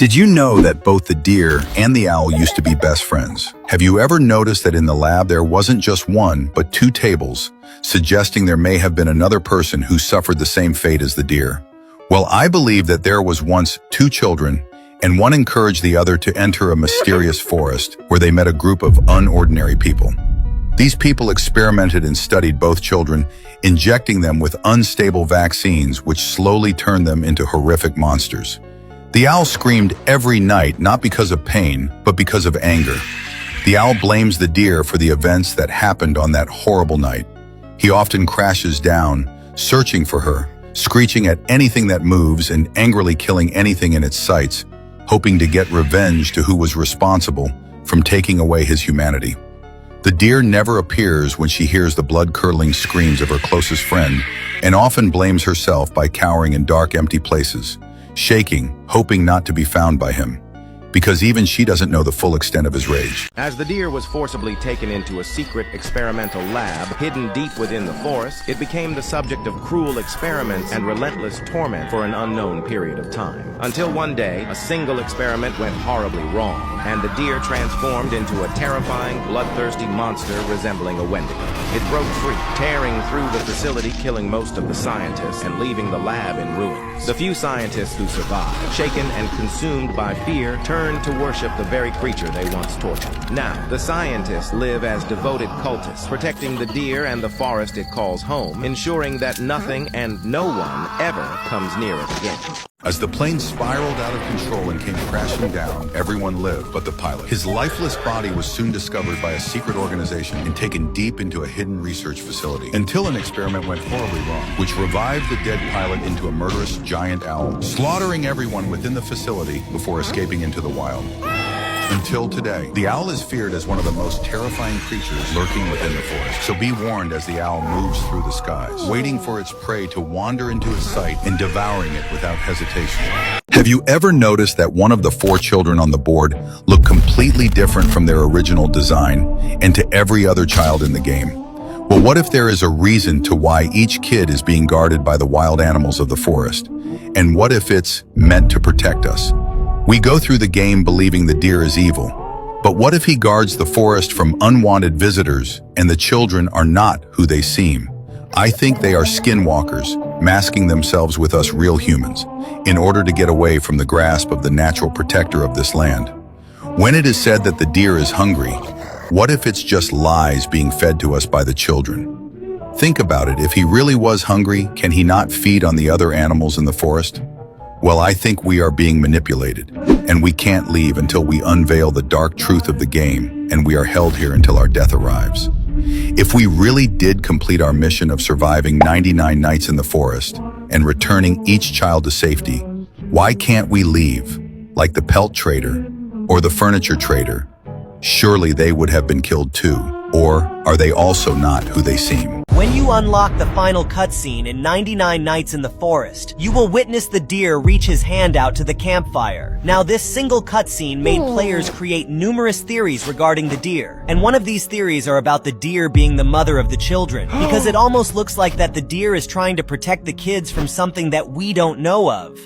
Did you know that both the deer and the owl used to be best friends? Have you ever noticed that in the lab there wasn't just one, but two tables, suggesting there may have been another person who suffered the same fate as the deer? Well, I believe that there was once two children, and one encouraged the other to enter a mysterious forest where they met a group of unordinary people. These people experimented and studied both children, injecting them with unstable vaccines which slowly turned them into horrific monsters. The owl screamed every night, not because of pain, but because of anger. The owl blames the deer for the events that happened on that horrible night. He often crashes down, searching for her, screeching at anything that moves and angrily killing anything in its sights, hoping to get revenge to who was responsible from taking away his humanity. The deer never appears when she hears the blood-curdling screams of her closest friend, and often blames herself by cowering in dark, empty places, shaking, hoping not to be found by him, because even she doesn't know the full extent of his rage. As the deer was forcibly taken into a secret experimental lab hidden deep within the forest, it became the subject of cruel experiments and relentless torment for an unknown period of time. Until one day, a single experiment went horribly wrong, and the deer transformed into a terrifying, bloodthirsty monster resembling a Wendigo. It broke free, tearing through the facility, killing most of the scientists and leaving the lab in ruins. The few scientists who survived, shaken and consumed by fear, turned to worship the very creature they once tortured. Now, the scientists live as devoted cultists, protecting the deer and the forest it calls home, ensuring that nothing and no one ever comes near it again. As the plane spiraled out of control and came crashing down, everyone lived but the pilot. His lifeless body was soon discovered by a secret organization and taken deep into a hidden research facility, until an experiment went horribly wrong, which revived the dead pilot into a murderous giant owl, slaughtering everyone within the facility before escaping into the wild. Until today, the owl is feared as one of the most terrifying creatures lurking within the forest. So be warned as the owl moves through the skies, waiting for its prey to wander into its sight and devouring it without hesitation. Have you ever noticed that one of the four children on the board look completely different from their original design and to every other child in the game? Well, what if there is a reason to why each kid is being guarded by the wild animals of the forest? And what if it's meant to protect us? We go through the game believing the deer is evil, but what if he guards the forest from unwanted visitors and the children are not who they seem? I think they are skinwalkers, masking themselves with us real humans, in order to get away from the grasp of the natural protector of this land. When it is said that the deer is hungry, what if it's just lies being fed to us by the children? Think about it, if he really was hungry, can he not feed on the other animals in the forest? Well, I think we are being manipulated, and we can't leave until we unveil the dark truth of the game, and we are held here until our death arrives. If we really did complete our mission of surviving 99 nights in the forest and returning each child to safety, why can't we leave, like the pelt trader or the furniture trader? Surely they would have been killed too, or are they also not who they seem? When you unlock the final cutscene in 99 Nights in the Forest, you will witness the deer reach his hand out to the campfire. Now, this single cutscene made players create numerous theories regarding the deer. And one of these theories are about the deer being the mother of the children, because it almost looks like that the deer is trying to protect the kids from something that we don't know of.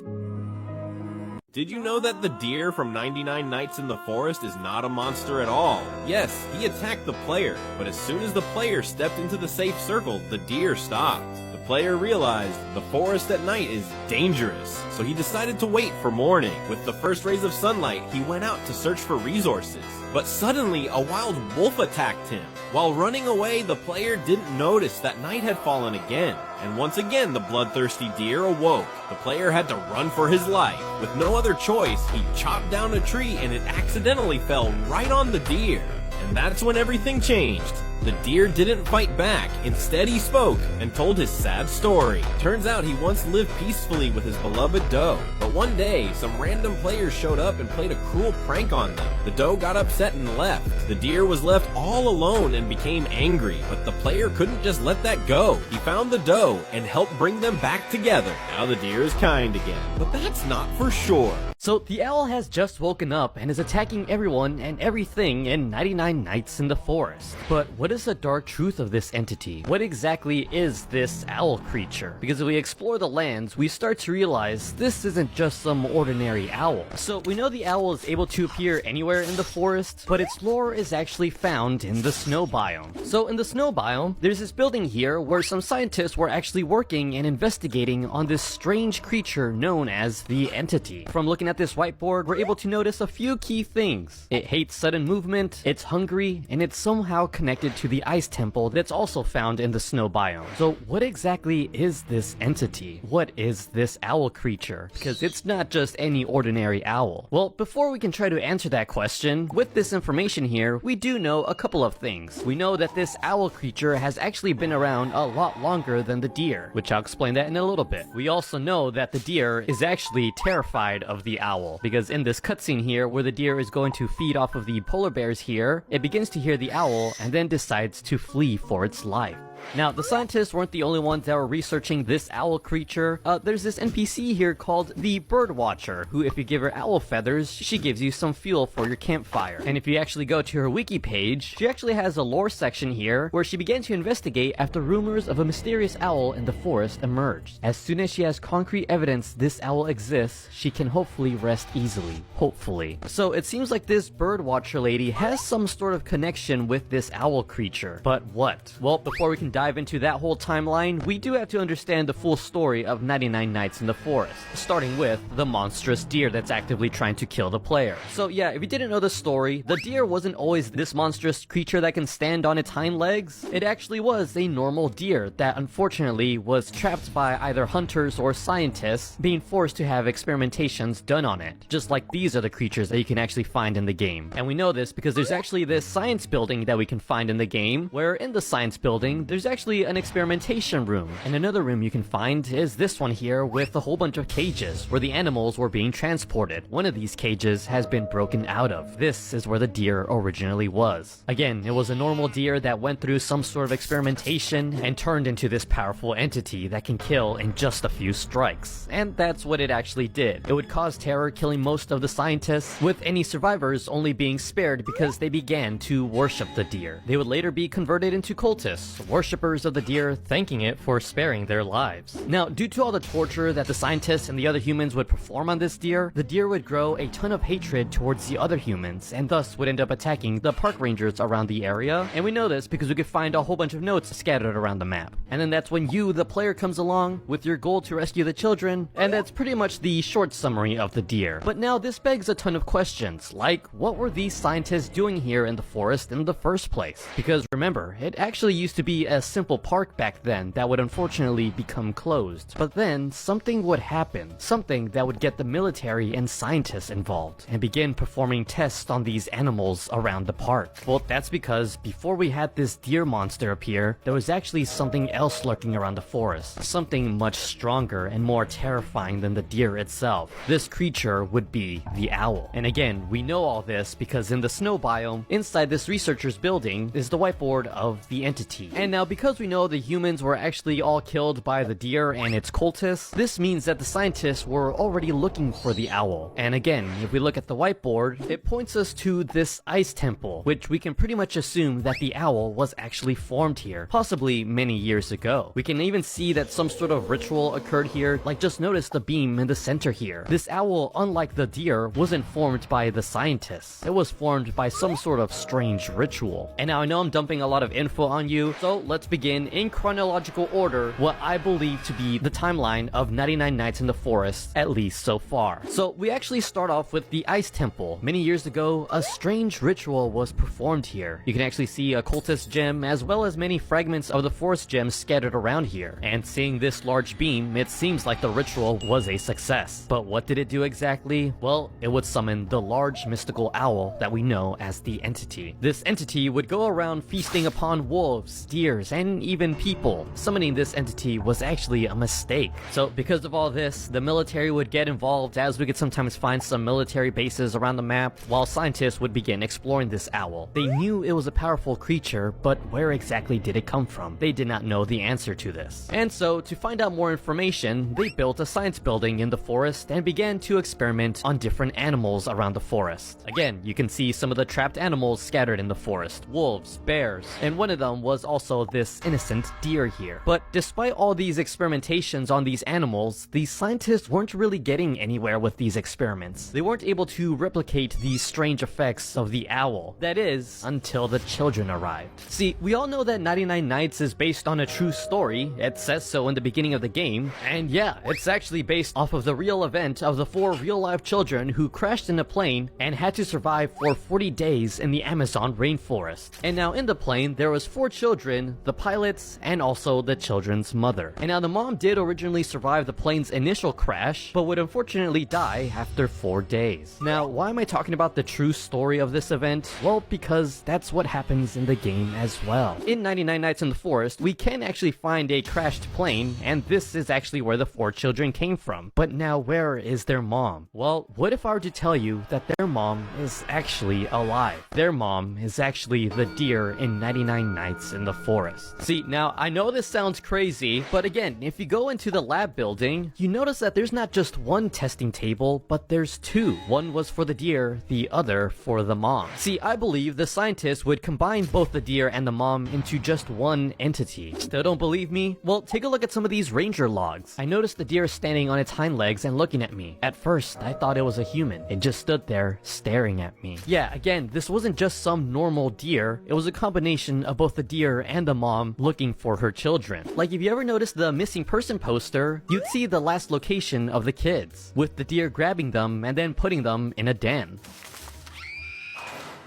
Did you know that the deer from 99 Nights in the Forest is not a monster at all? Yes, he attacked the player, but as soon as the player stepped into the safe circle, the deer stopped. The player realized the forest at night is dangerous, so he decided to wait for morning. With the first rays of sunlight, he went out to search for resources. But suddenly, a wild wolf attacked him. While running away, the player didn't notice that night had fallen again. And once again, the bloodthirsty deer awoke. The player had to run for his life. With no other choice, he chopped down a tree and it accidentally fell right on the deer. And that's when everything changed. The deer didn't fight back. Instead, he spoke and told his sad story. Turns out he once lived peacefully with his beloved doe. But one day, some random players showed up and played a cruel prank on them. The doe got upset and left. The deer was left all alone and became angry. But the player couldn't just let that go. He found the doe and helped bring them back together. Now the deer is kind again. But that's not for sure. So the owl has just woken up and is attacking everyone and everything in 99 Nights in the Forest. But what is the dark truth of this entity? What exactly is this owl creature? Because if we explore the lands, we start to realize this isn't just some ordinary owl. So we know the owl is able to appear anywhere in the forest, but its lore is actually found in the snow biome. So in the snow biome, there's this building here where some scientists were actually working and investigating on this strange creature known as the entity. From looking at this whiteboard, we're able to notice a few key things. It hates sudden movement, it's hungry, and it's somehow connected to the ice temple that's also found in the snow biome. So what exactly is this entity? What is this owl creature? Because it's not just any ordinary owl. Well, before we can try to answer that question, with this information here, we do know a couple of things. We know that this owl creature has actually been around a lot longer than the deer, which I'll explain that in a little bit. We also know that the deer is actually terrified of the owl, because in this cutscene here, where the deer is going to feed off of the polar bears here, it begins to hear the owl and then decides to flee for its life. Now, the scientists weren't the only ones that were researching this owl creature. There's this NPC here called the Bird Watcher, who if you give her owl feathers, she gives you some fuel for your campfire. And if you actually go to her wiki page, she actually has a lore section here where she began to investigate after rumors of a mysterious owl in the forest emerged. As soon as she has concrete evidence this owl exists, she can hopefully rest easily. Hopefully. So it seems like this Bird Watcher lady has some sort of connection with this owl creature. But what? Well, before we can dive into that whole timeline, we do have to understand the full story of 99 Nights in the Forest, starting with the monstrous deer that's actively trying to kill the player. So yeah, if you didn't know the story, the deer wasn't always this monstrous creature that can stand on its hind legs. It actually was a normal deer that unfortunately was trapped by either hunters or scientists, being forced to have experimentations done on it. Just like these are the creatures that you can actually find in the game. And we know this because there's actually this science building that we can find in the game, where in the science building, there's actually an experimentation room. And another room you can find is this one here with a whole bunch of cages where the animals were being transported. One of these cages has been broken out of. This is where the deer originally was. Again, it was a normal deer that went through some sort of experimentation and turned into this powerful entity that can kill in just a few strikes. And that's what it actually did. It would cause terror, killing most of the scientists, with any survivors only being spared because they began to worship the deer. They would later be converted into cultists, worshippers of the deer, thanking it for sparing their lives. Now, due to all the torture that the scientists and the other humans would perform on this deer, the deer would grow a ton of hatred towards the other humans, and thus would end up attacking the park rangers around the area. And we know this because we could find a whole bunch of notes scattered around the map. And then that's when you, the player, comes along with your goal to rescue the children, and that's pretty much the short summary of the deer. But now this begs a ton of questions, like what were these scientists doing here in the forest in the first place? Because remember, it actually used to be a simple park back then that would unfortunately become closed. But then something would happen, something that would get the military and scientists involved and begin performing tests on these animals around the park. Well, that's because before we had this deer monster appear, there was actually something else lurking around the forest, something much stronger and more terrifying than the deer itself. This creature would be the owl. And again, we know all this because in the snow biome, inside this researcher's building, is the whiteboard of the entity. And now because we know the humans were actually all killed by the deer and its cultists, this means that the scientists were already looking for the owl. And again, if we look at the whiteboard, it points us to this ice temple, which we can pretty much assume that the owl was actually formed here, possibly many years ago. We can even see that some sort of ritual occurred here, like just notice the beam in the center here. This owl, unlike the deer, wasn't formed by the scientists. It was formed by some sort of strange ritual. And now I know I'm dumping a lot of info on you, so let's begin in chronological order what I believe to be the timeline of 99 Nights in the Forest, at least so far. So we actually start off with the Ice Temple. Many years ago, a strange ritual was performed here. You can actually see a cultist gem as well as many fragments of the forest gems scattered around here. And seeing this large beam, it seems like the ritual was a success. But what did it do exactly? Well, it would summon the large mystical owl that we know as the entity. This entity would go around feasting upon wolves, deers, and even people. Summoning this entity was actually a mistake. So because of all this, the military would get involved, as we could sometimes find some military bases around the map, while scientists would begin exploring this owl. They knew it was a powerful creature, but where exactly did it come from? They did not know the answer to this. And so, to find out more information, they built a science building in the forest and began to to experiment on different animals around the forest. Again, you can see some of the trapped animals scattered in the forest. Wolves, bears, and one of them was also this innocent deer here. But despite all these experimentations on these animals, the scientists weren't really getting anywhere with these experiments. They weren't able to replicate these strange effects of the owl. That is, until the children arrived. See, we all know that 99 Nights is based on a true story. It says so in the beginning of the game. And yeah, it's actually based off of the real event of the 4 real-life children who crashed in a plane and had to survive for 40 days in the Amazon rainforest. And now in the plane, there was 4 children, the pilots, and also the children's mother. And now the mom did originally survive the plane's initial crash, but would unfortunately die after 4 days. Now, why am I talking about the true story of this event? Well, because that's what happens in the game as well. In 99 Nights in the Forest, we can actually find a crashed plane, and this is actually where the 4 children came from. But now, where is their mom? Well, what if I were to tell you that their mom is actually alive? Their mom is actually the deer in 99 Nights in the Forest. See, now, I know this sounds crazy, but again, if you go into the lab building, you notice that there's not just one testing table, but there's 2. One was for the deer, the other for the mom. See, I believe the scientists would combine both the deer and the mom into just one entity. Still don't believe me? Well, take a look at some of these ranger logs. I noticed the deer standing on its hind legs and looking at me. At first, I thought it was a human. It just stood there staring at me. Yeah, again, this wasn't just some normal deer. It was a combination of both the deer and the mom looking for her children. Like if you ever noticed the missing person poster, you'd see the last location of the kids, with the deer grabbing them and then putting them in a den.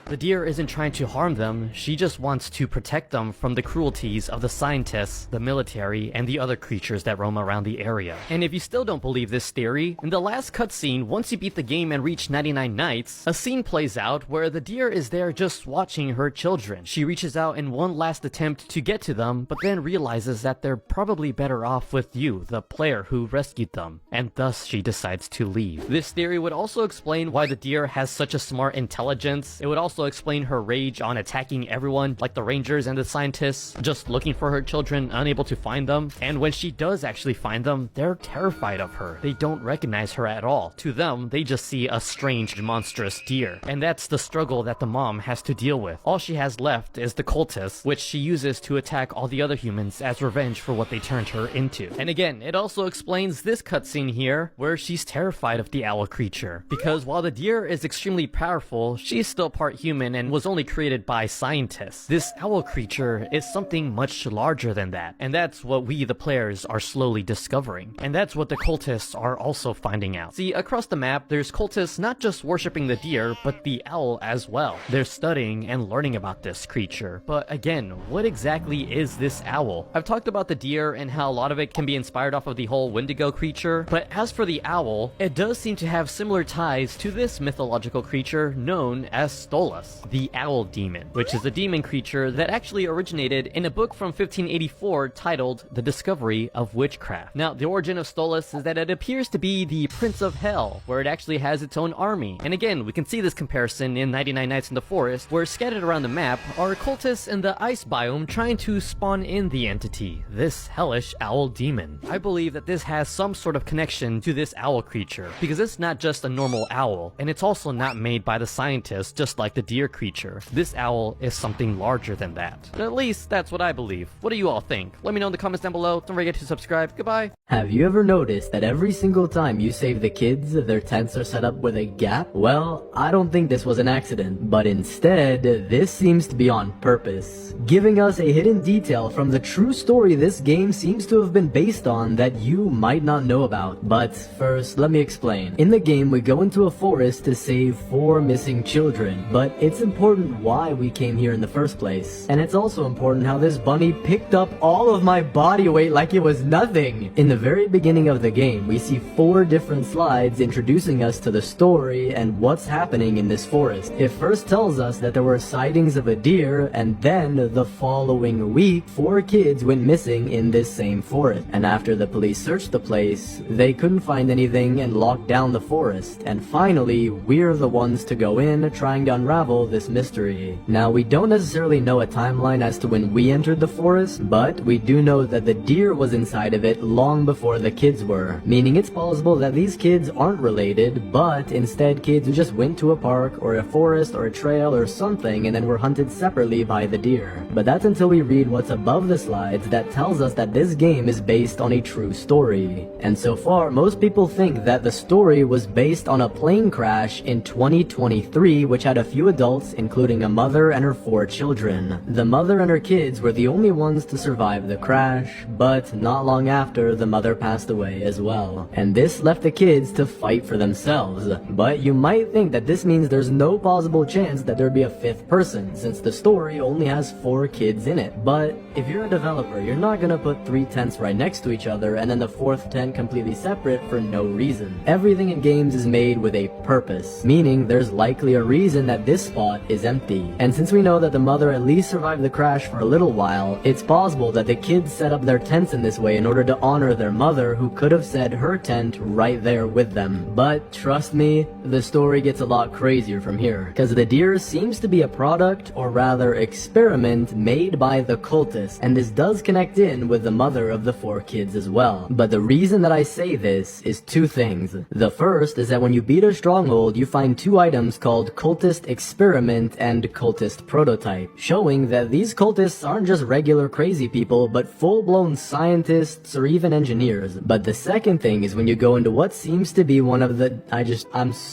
The deer isn't trying to harm them, she just wants to protect them from the cruelties of the scientists, the military, and the other creatures that roam around the area. And if you still don't believe this theory, in the last cutscene, once you beat the game and reach 99 Nights, a scene plays out where the deer is there just watching her children. She reaches out in one last attempt to get to them, but then realizes that they're probably better off with you, the player who rescued them, and thus she decides to leave. This theory would also explain why the deer has such a smart intelligence. It would also explain her rage on attacking everyone, like the rangers and the scientists, just looking for her children, unable to find them. And when she does actually find them, they're terrified of her. They don't recognize her at all. To them, they just see a strange, monstrous deer. And that's the struggle that the mom has to deal with. All she has left is the cultists, which she uses to attack all the other humans as revenge for what they turned her into. And again, it also explains this cutscene here, where she's terrified of the owl creature. Because while the deer is extremely powerful, she's still part human and was only created by scientists. This owl creature is something much larger than that, and that's what we, the players, are slowly discovering. And that's what the cultists are also finding out. See, across the map, there's cultists not just worshipping the deer, but the owl as well. They're studying and learning about this creature. But again, what exactly is this owl? I've talked about the deer and how a lot of it can be inspired off of the whole Wendigo creature, but as for the owl, it does seem to have similar ties to this mythological creature known as Stolas, the owl demon, which is a demon creature that actually originated in a book from 1584 titled The Discovery of Witchcraft. Now, the origin of Stolas is that it appears to be the Prince of Hell, where it actually has its own army. And again, we can see this comparison in 99 Nights in the Forest, where scattered around the map are cultists in the ice biome trying to spawn in the entity, this hellish owl demon. I believe that this has some sort of connection to this owl creature, because it's not just a normal owl, and it's also not made by the scientists, just like the deer creature. This owl is something larger than that. But at least that's what I believe. What do you all think? Let me know in the comments down below. Don't forget to subscribe. Goodbye. Have you ever noticed that every single time you save the kids, their tents are set up with a gap? Well, I don't think this was an accident, but instead, this seems to be on purpose, giving us a hidden detail from the true story this game seems to have been based on that you might not know about. But first, let me explain. In the game, we go into a forest to save 4 missing children, but it's important why we came here in the first place. And it's also important how this bunny picked up all of my body weight like it was nothing. In the very beginning of the game, we see 4 different slides introducing us to the story and what's happening in this forest. It first tells us that there were sightings of a deer, and then the following week, 4 kids went missing in this same forest. And after the police searched the place, they couldn't find anything and locked down the forest. And finally, we're the ones to go in, trying to unravel unravel this mystery. Now, we don't necessarily know a timeline as to when we entered the forest, but we do know that the deer was inside of it long before the kids were, meaning it's possible that these kids aren't related, but instead kids who just went to a park or a forest or a trail or something and then were hunted separately by the deer. But that's until we read what's above the slides that tells us that this game is based on a true story. And so far, most people think that the story was based on a plane crash in 2023 which had a few adults, including a mother and her 4 children. The mother and her kids were the only ones to survive the crash, but not long after, the mother passed away as well. And this left the kids to fight for themselves. But you might think that this means there's no possible chance that there'd be a 5th person, since the story only has 4 kids in it. But if you're a developer, you're not gonna put 3 tents right next to each other and then the 4th tent completely separate for no reason. Everything in games is made with a purpose, meaning there's likely a reason that this spot is empty. And since we know that the mother at least survived the crash for a little while, it's possible that the kids set up their tents in this way in order to honor their mother, who could have set her tent right there with them. But trust me, the story gets a lot crazier from here, because the deer seems to be a product, or rather experiment, made by the cultists, and this does connect in with the mother of the 4 kids as well. But the reason that I say this is 2 things. The first is that when you beat a stronghold, you find 2 items called Cultist Experiment and Cultist Prototype, showing that these cultists aren't just regular crazy people, but full-blown scientists or even engineers. But the second thing is when you go into what seems to be one of the...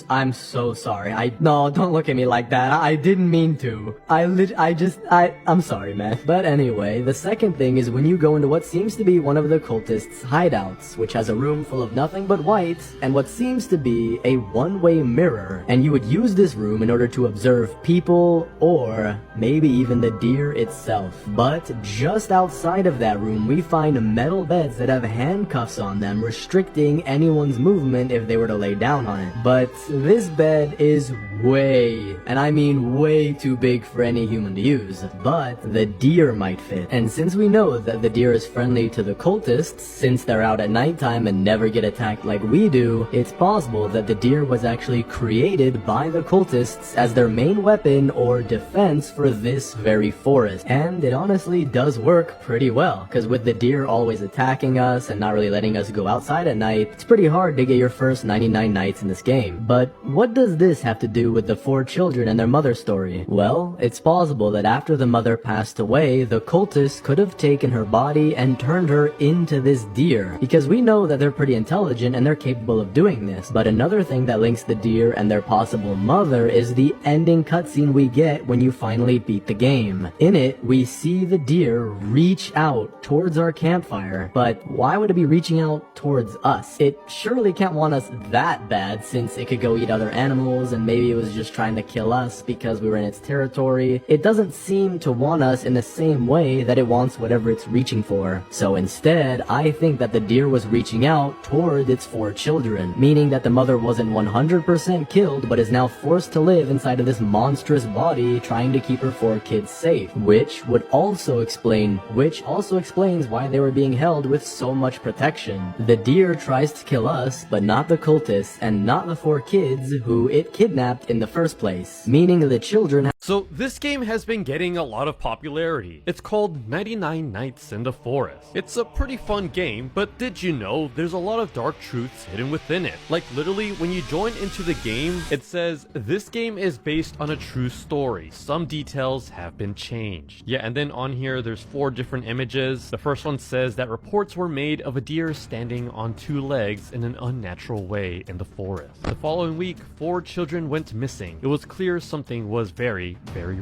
I'm so sorry. No, don't look at me like that. I didn't mean to. I'm sorry, man. But anyway, the second thing is when you go into what seems to be one of the cultists' hideouts, which has a room full of nothing but white, and what seems to be a one-way mirror. And you would use this room in order to observe people, or maybe even the deer itself. But just outside of that room, we find metal beds that have handcuffs on them, restricting anyone's movement if they were to lay down on it. But this bed is way, and I mean way too big for any human to use, but the deer might fit. And since we know that the deer is friendly to the cultists, since they're out at nighttime and never get attacked like we do, it's possible that the deer was actually created by the cultists as their main weapon or defense for this very forest. And it honestly does work pretty well, because with the deer always attacking us and not really letting us go outside at night, it's pretty hard to get your first 99 nights in this game. But what does this have to do with the 4 children and their mother story? Well, it's possible that after the mother passed away, the cultists could have taken her body and turned her into this deer, because we know that they're pretty intelligent and they're capable of doing this. But another thing that links the deer and their possible mother is the ending cutscene we get when you finally beat the game. In it, we see the deer reach out towards our campfire, but why would it be reaching out towards us? It surely can't want us that bad, since it could go eat other animals, and maybe it was just trying to kill us because we were in its territory. It doesn't seem to want us in the same way that it wants whatever it's reaching for. So instead, I think that the deer was reaching out toward its 4 children, meaning that the mother wasn't 100% killed, but is now forced to live inside of this monstrous body, trying to keep her 4 kids safe, which also explains why they were being held with so much protection. The deer tries to kill us, but not the cultists, and not the 4 kids who it kidnapped in the first place, meaning the children. So this game has been getting a lot of popularity. It's called 99 Nights in the Forest. It's a pretty fun game, but did you know there's a lot of dark truths hidden within it? Like literally when you join into the game, it says this game is based on a true story. Some details have been changed. Yeah, and then on here there's 4 different images. The first one says that reports were made of a deer standing on 2 legs in an unnatural way in the forest. The following week, 4 children went missing. It was clear something was very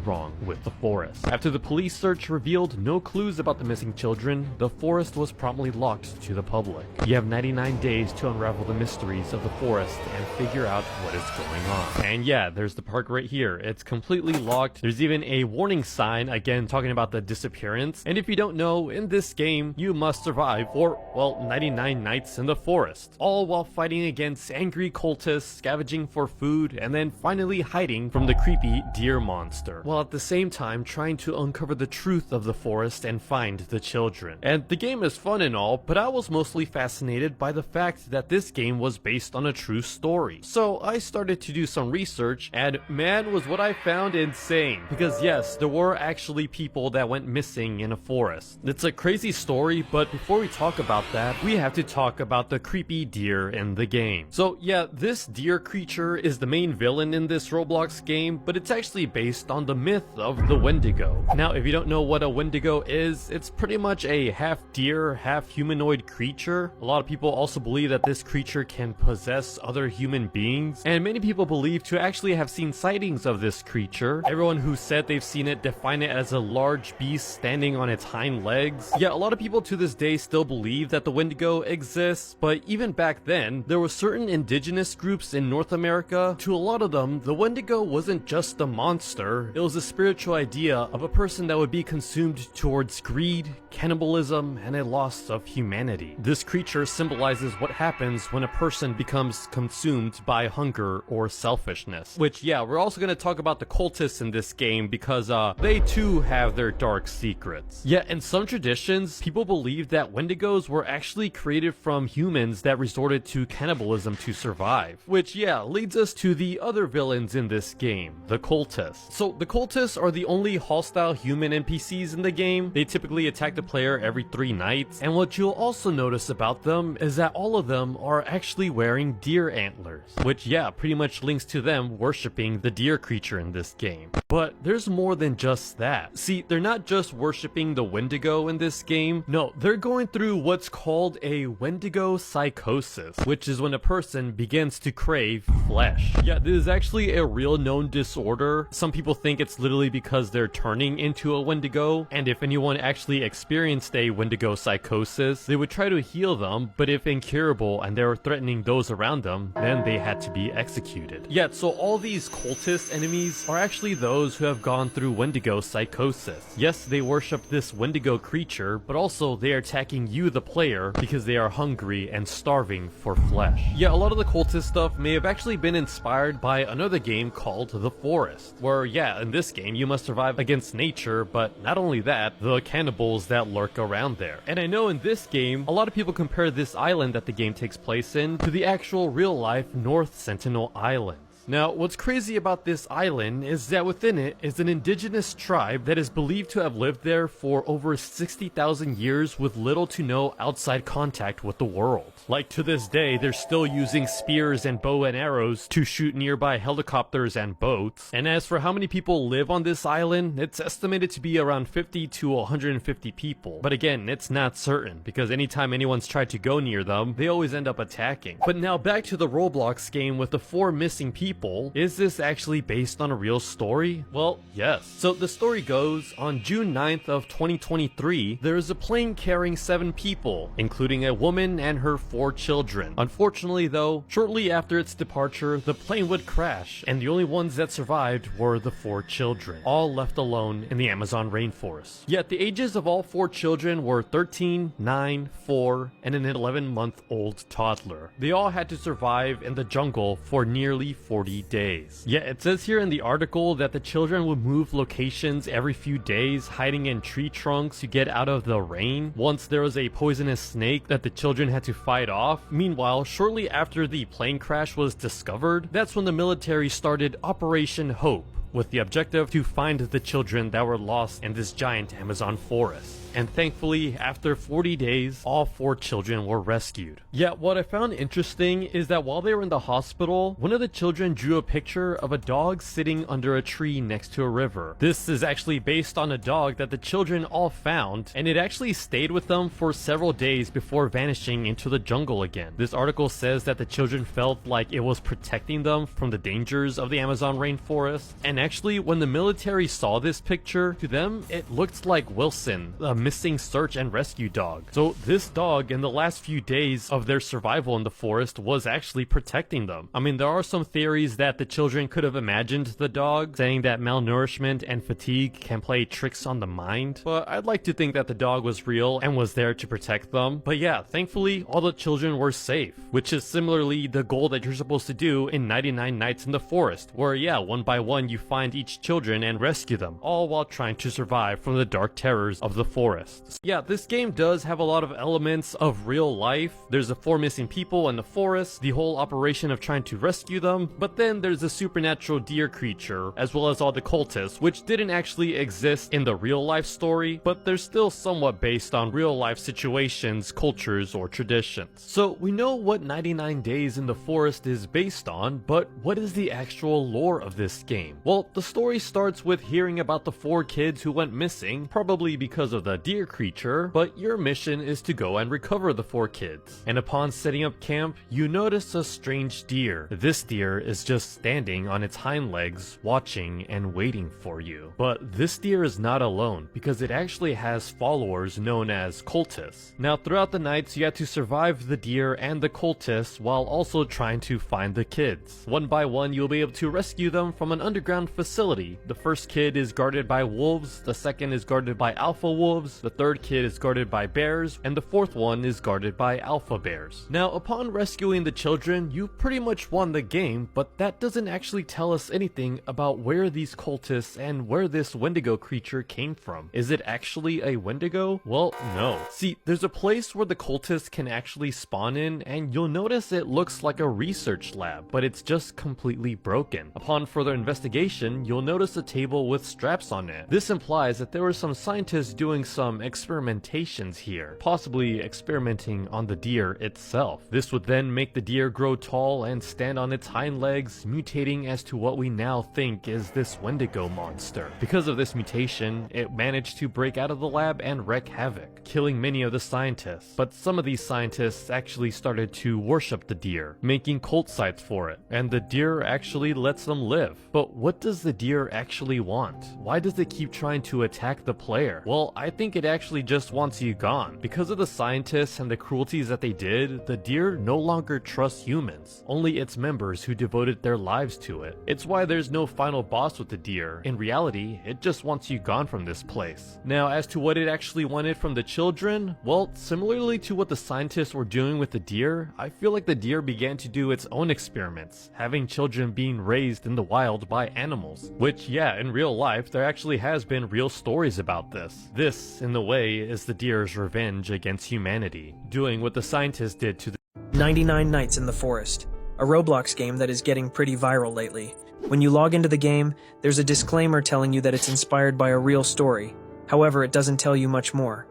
wrong with the forest. After the police search revealed no clues about the missing children, the forest was promptly locked to the public. You have 99 days to unravel the mysteries of the forest and figure out what is going on. And yeah, there's the part right here. It's completely locked. There's even a warning sign, again talking about the disappearance. And if you don't know, in this game, you must survive for, well, 99 nights in the forest, all while fighting against angry cultists, scavenging for food, and then finally hiding from the creepy deer monster. monster, while at the same time trying to uncover the truth of the forest and find the children. And the game is fun and all, but I was mostly fascinated by the fact that this game was based on a true story. So I started to do some research, and man, was what I found insane. Because yes, there were actually people that went missing in a forest. It's a crazy story, but before we talk about that, we have to talk about the creepy deer in the game. So yeah, this deer creature is the main villain in this Roblox game, but it's actually based on the myth of the Wendigo. Now, if you don't know what a Wendigo is, it's pretty much a half deer, half humanoid creature. A lot of people also believe that this creature can possess other human beings, and many people believe to actually have seen sightings of this creature. Everyone who said they've seen it define it as a large beast standing on its hind legs. Yeah, a lot of people to this day still believe that the Wendigo exists, but even back then, there were certain indigenous groups in North America. To a lot of them, the Wendigo wasn't just a monster, it was a spiritual idea of a person that would be consumed towards greed, cannibalism, and a loss of humanity. This creature symbolizes what happens when a person becomes consumed by hunger or selfishness. Which, yeah, we're also going to talk about the cultists in this game because they too have their dark secrets. Yeah, in some traditions, people believe that Wendigos were actually created from humans that resorted to cannibalism to survive. Which, yeah, leads us to the other villains in this game, the cultists. So the cultists are the only hostile human NPCs in the game. They typically attack the player every 3 nights, and what you'll also notice about them is that all of them are actually wearing deer antlers, which, yeah, pretty much links to them worshipping the deer creature in this game. But there's more than just that. See, they're not just worshipping the Wendigo in this game. No, they're going through what's called a Wendigo psychosis, which is when a person begins to crave flesh. Yeah, this is actually a real known disorder. Some people think it's literally because they're turning into a Wendigo, and if anyone actually experienced a Wendigo psychosis, they would try to heal them, but if incurable and they were threatening those around them, then they had to be executed. Yet, so all these cultist enemies are actually those who have gone through Wendigo psychosis. Yes, they worship this Wendigo creature, but also they are attacking you, the player, because they are hungry and starving for flesh. Yeah, a lot of the cultist stuff may have actually been inspired by another game called The Forest, where, yeah, in this game you must survive against nature, but not only that, the cannibals that lurk around there. And I know in this game, a lot of people compare this island that the game takes place in to the actual real-life North Sentinel Island. Now, what's crazy about this island is that within it is an indigenous tribe that is believed to have lived there for over 60,000 years with little to no outside contact with the world. Like, to this day, they're still using spears and bow and arrows to shoot nearby helicopters and boats. And as for how many people live on this island, it's estimated to be around 50 to 150 people. But again, it's not certain, because anytime anyone's tried to go near them, they always end up attacking. But now back to the Roblox game with the 4 missing people. Is this actually based on a real story? Well, yes. So the story goes, on June 9th of 2023, there is a plane carrying 7 people, including a woman and her 4 children. Unfortunately though, shortly after its departure, the plane would crash, and the only ones that survived were the 4 children, all left alone in the Amazon rainforest. Yet the ages of all 4 children were 13, 9, 4, and an 11-month-old toddler. They all had to survive in the jungle for nearly 40 days. Yeah, it says here in the article that the children would move locations every few days, hiding in tree trunks to get out of the rain. Once there was a poisonous snake that the children had to fight off. Meanwhile, shortly after the plane crash was discovered, that's when the military started Operation Hope, with the objective to find the children that were lost in this giant Amazon forest. And thankfully, after 40 days, all 4 children were rescued. Yet, what I found interesting is that while they were in the hospital, one of the children drew a picture of a dog sitting under a tree next to a river. This is actually based on a dog that the children all found, and it actually stayed with them for several days before vanishing into the jungle again. This article says that the children felt like it was protecting them from the dangers of the Amazon rainforest, and actually, when the military saw this picture, to them, it looked like Wilson, a missing search and rescue dog. So this dog, in the last few days of their survival in the forest, was actually protecting them. I mean, there are some theories that the children could have imagined the dog, saying that malnourishment and fatigue can play tricks on the mind, but I'd like to think that the dog was real and was there to protect them. But yeah, thankfully, all the children were safe, which is similarly the goal that you're supposed to do in 99 Nights in the Forest, where yeah, one by one you find find each children and rescue them, all while trying to survive from the dark terrors of the forest. Yeah, this game does have a lot of elements of real life. There's the 4 missing people in the forest, the whole operation of trying to rescue them, but then there's a supernatural deer creature, as well as all the cultists, which didn't actually exist in the real life story, but they're still somewhat based on real life situations, cultures, or traditions. So we know what 99 Days in the Forest is based on, but what is the actual lore of this game? Well, the story starts with hearing about the 4 kids who went missing, probably because of the deer creature, but your mission is to go and recover the 4 kids. And upon setting up camp, you notice a strange deer. This deer is just standing on its hind legs, watching and waiting for you. But this deer is not alone, because it actually has followers known as cultists. Now, throughout the nights, you have to survive the deer and the cultists while also trying to find the kids. One by one, you'll be able to rescue them from an underground facility. The first kid is guarded by wolves, the second is guarded by alpha wolves, the third kid is guarded by bears, and the fourth one is guarded by alpha bears. Now, upon rescuing the children, you pretty much won the game, but that doesn't actually tell us anything about where these cultists and where this Wendigo creature came from. Is it actually a Wendigo? Well, no. See, there's a place where the cultists can actually spawn in, and you'll notice it looks like a research lab, but it's just completely broken. Upon further investigation, you'll notice a table with straps on it. This implies that there were some scientists doing some experimentations here, possibly experimenting on the deer itself. This would then make the deer grow tall and stand on its hind legs, mutating as to what we now think is this Wendigo monster. Because of this mutation, it managed to break out of the lab and wreak havoc, killing many of the scientists. But some of these scientists actually started to worship the deer, making cult sites for it, and the deer actually lets them live. But what does the deer actually want? Why does it keep trying to attack the player? Well, I think it actually just wants you gone. Because of the scientists and the cruelties that they did, the deer no longer trusts humans, only its members who devoted their lives to it. It's why there's no final boss with the deer. In reality, it just wants you gone from this place. Now, as to what it actually wanted from the children, well, similarly to what the scientists were doing with the deer, I feel like the deer began to do its own experiments, having children being raised in the wild by animals. Which, yeah, in real life, there actually has been real stories about this. This, in the way, is the deer's revenge against humanity, doing what the scientists did to the 99 Nights in the Forest, a Roblox game that is getting pretty viral lately. When you log into the game, there's a disclaimer telling you that it's inspired by a real story. However, it doesn't tell you much more.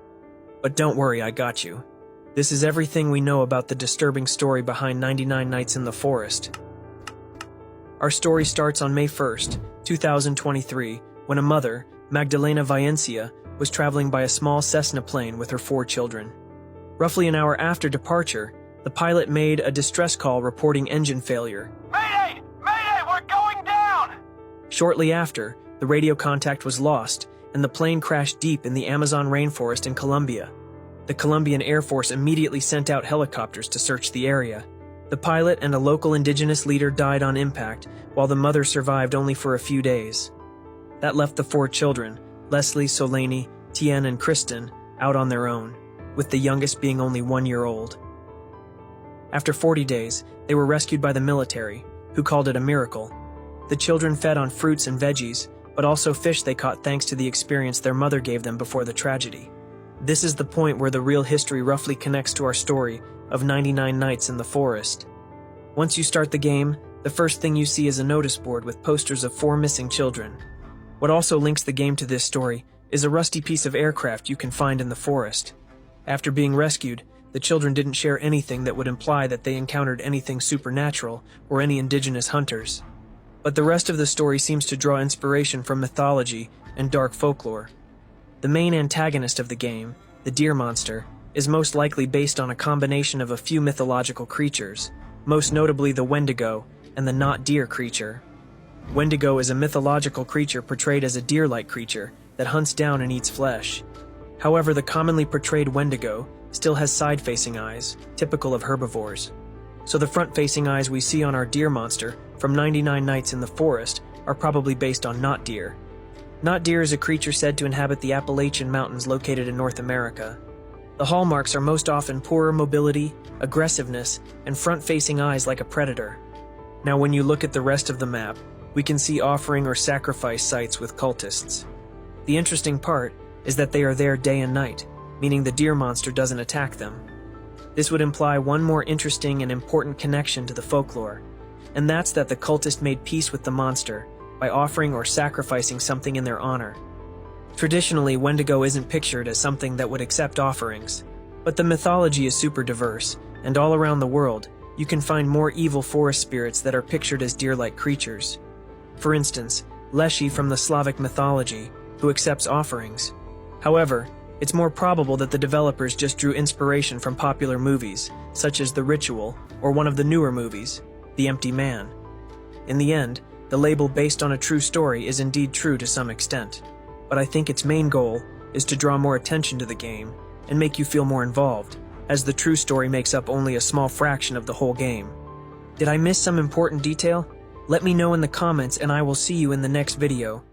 But don't worry, I got you. This is everything we know about the disturbing story behind 99 Nights in the Forest. Our story starts on May 1st, 2023, when a mother, Magdalena Valencia, was traveling by a small Cessna plane with her 4 children. Roughly an hour after departure, the pilot made a distress call reporting engine failure. Mayday! Mayday! We're going down! Shortly after, the radio contact was lost, and the plane crashed deep in the Amazon rainforest in Colombia. The Colombian Air Force immediately sent out helicopters to search the area. The pilot and a local indigenous leader died on impact, while the mother survived only for a few days. That left the 4 children, Leslie, Solaney, Tien, and Kristen, out on their own, with the youngest being only 1 year old. After 40 days, they were rescued by the military, who called it a miracle. The children fed on fruits and veggies, but also fish they caught thanks to the experience their mother gave them before the tragedy. This is the point where the real history roughly connects to our story of 99 Nights in the Forest. Once you start the game, the first thing you see is a notice board with posters of 4 missing children. What also links the game to this story is a rusty piece of aircraft you can find in the forest. After being rescued, the children didn't share anything that would imply that they encountered anything supernatural or any indigenous hunters. But the rest of the story seems to draw inspiration from mythology and dark folklore. The main antagonist of the game, the deer monster, is most likely based on a combination of a few mythological creatures, most notably the Wendigo and the not-deer creature. Wendigo is a mythological creature portrayed as a deer-like creature that hunts down and eats flesh. However, the commonly portrayed Wendigo still has side-facing eyes, typical of herbivores. So the front-facing eyes we see on our deer monster from 99 Nights in the Forest are probably based on not deer. Not deer is a creature said to inhabit the Appalachian Mountains located in North America. The hallmarks are most often poorer mobility, aggressiveness, and front-facing eyes like a predator. Now when you look at the rest of the map, we can see offering or sacrifice sites with cultists. The interesting part is that they are there day and night, meaning the deer monster doesn't attack them. This would imply one more interesting and important connection to the folklore, and that's that the cultist made peace with the monster by offering or sacrificing something in their honor. Traditionally, Wendigo isn't pictured as something that would accept offerings, but the mythology is super diverse, and all around the world, you can find more evil forest spirits that are pictured as deer-like creatures. For instance, Leshy from the Slavic mythology, who accepts offerings. However, it's more probable that the developers just drew inspiration from popular movies, such as The Ritual, or one of the newer movies, The Empty Man. In the end, the label based on a true story is indeed true to some extent, but I think its main goal is to draw more attention to the game and make you feel more involved, as the true story makes up only a small fraction of the whole game. Did I miss some important detail? Let me know in the comments and I will see you in the next video.